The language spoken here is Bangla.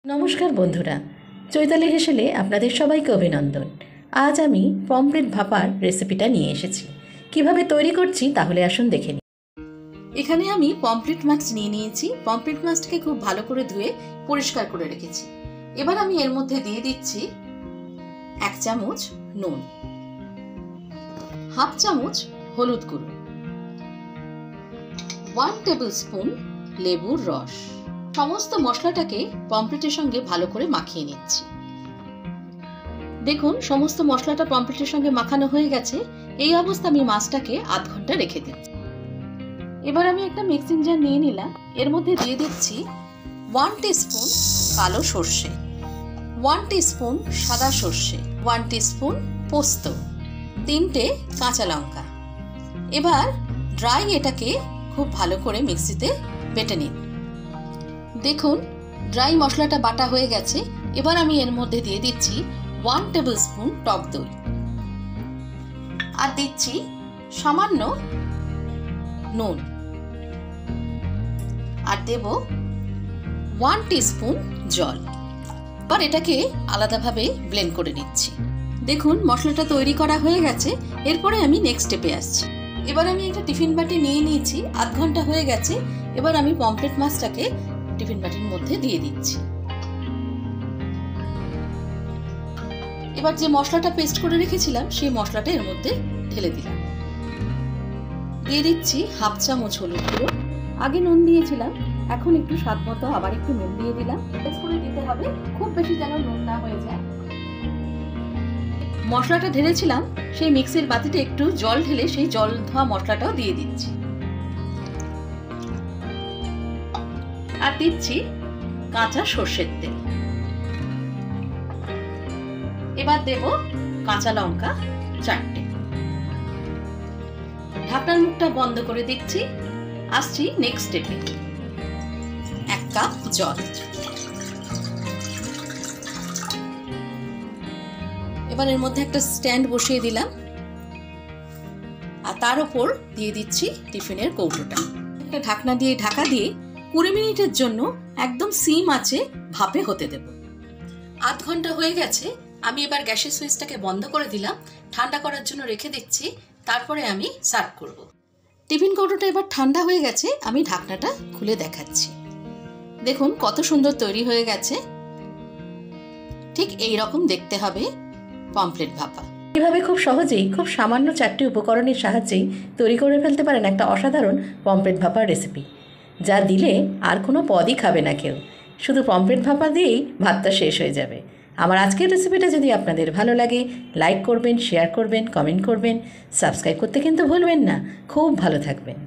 নমস্কার বন্ধুরা, চৈতালি হেসেলে আপনাদের সবাইকে অভিনন্দন। আজ আমি পমফ্রেট ভাপার রেসিপিটা নিয়ে এসেছি। কিভাবে তৈরি করছি তাহলে আসুন দেখে নিই। এখানে আমি পমফ্রেট মাছ নিয়ে নিয়েছি। পমফ্রেট মাছটাকে খুব ভালো করে ধুয়ে পরিষ্কার করে রেখেছি। এবার আমি এর মধ্যে দিয়ে দিচ্ছি 1 চামচ নুন, হাফ চামচ হলুদ গুঁড়ো, 1 টেবিল স্পুন লেবুর রস। সমস্ত মশলাটাকে পমফ্রেটের সঙ্গে ভালো করে মাখিয়ে নিচ্ছি। দেখুন সমস্ত মশলাটা পমফ্রেটের সঙ্গে মাখানো হয়ে গেছে। এই অবস্থা আমি মাছটাকে আধ ঘন্টা রেখে দিচ্ছি। এবার আমি একটা মিক্সিং জার নিয়ে নিলাম। এর মধ্যে দিয়ে দিচ্ছি 1 টিস্পুন কালো সর্ষে, 1 টিস্পুন সাদা সর্ষে, 1 টিস্পুন পোস্ত, 3টে কাঁচা লঙ্কা। এবার ড্রাই এটাকে খুব ভালো করে মিক্সিতে বেটে নিন। দেখুন ড্রাই মশলাটা বাটা হয়ে গেছে। এবার আমি এর মধ্যে দিয়ে দিচ্ছি 1 টেবিল স্পুন টক দই, আর দিচ্ছি সামান্য নুন, আর দেব 1 টিস্পুন জল। এবার এটাকে আলাদাভাবে ব্লেন্ড করে নিচ্ছি। দেখুন মশলাটা তৈরি করা হয়ে গেছে। এরপরে আমি নেক্সট স্টেপে আসছি। এবার আমি একটা টিফিন বাটি নিয়ে নিয়েছি। আধ ঘন্টা হয়ে গেছে। এবার আমি পমফ্রেট মাছটাকে টিফিন বাটির মধ্যে দিয়ে দিচ্ছি। এবার যে মশলাটা পেস্ট করে রেখেছিলাম সেই মশলাটা এর মধ্যে ঢেলে দিলাম। দিয়ে দিচ্ছি হাফ চামচ হলুদ গুঁড়ো। আগে নুন দিয়েছিলাম, এখন একটু স্বাদ মতো আবার একটু নুন দিয়ে দিলাম। পেস্ট করে দিতে হবে, খুব বেশি যেন নুন না হয়ে যায়। মশলাটা ঢেলেছিলাম সেই মিক্সির বাটিতে একটু জল ঢেলে সেই জল ধোয়া মশলাটাও দিয়ে দিচ্ছি। আর দিচ্ছি কাঁচা সর্ষের তেল। এবার দেব কাঁচা লঙ্কা 4টে। ঢাকনার মুখটা বন্ধ করে দিচ্ছি। আসছি নেক্সট স্টেপে। 1 কাপ জল। এবার এর মধ্যে একটা স্ট্যান্ড বসিয়ে দিলাম, আর তার উপর দিয়ে দিচ্ছি টিফিনের কৌটোটা। একটা ঢাকনা দিয়ে ঢাকা দিয়ে 20 মিনিটের জন্য একদম সিম আঁচে ভাপে হতে দেব। আধ ঘন্টা হয়ে গেছে। আমি এবার গ্যাসের সুইচটাকে বন্ধ করে দিলাম, ঠান্ডা করার জন্য রেখে দিচ্ছি। তারপরে আমি সার্ভ করব। টিফিন কৌটোটা এবার ঠান্ডা হয়ে গেছে। আমি ঢাকনাটা খুলে দেখাচ্ছি। দেখুন কত সুন্দর তৈরি হয়ে গেছে। ঠিক এই রকম দেখতে হবে পমফ্রেট ভাপা। এভাবে খুব সহজেই খুব সামান্য 4টি উপকরণের সাহায্যেই তৈরি করে ফেলতে পারেন একটা অসাধারণ পমফ্রেট ভাপার রেসিপি, যা দিলে আর কোনো পদই খাবে না কেউ। শুধু পমফ্রেট ভাপা দিয়েই ভাতটা শেষ হয়ে যাবে। আমার আজকের রেসিপিটা যদি আপনাদের ভালো লাগে লাইক করবেন, শেয়ার করবেন, কমেন্ট করবেন, সাবস্ক্রাইব করতে কিন্তু ভুলবেন না। খুব ভালো থাকবেন।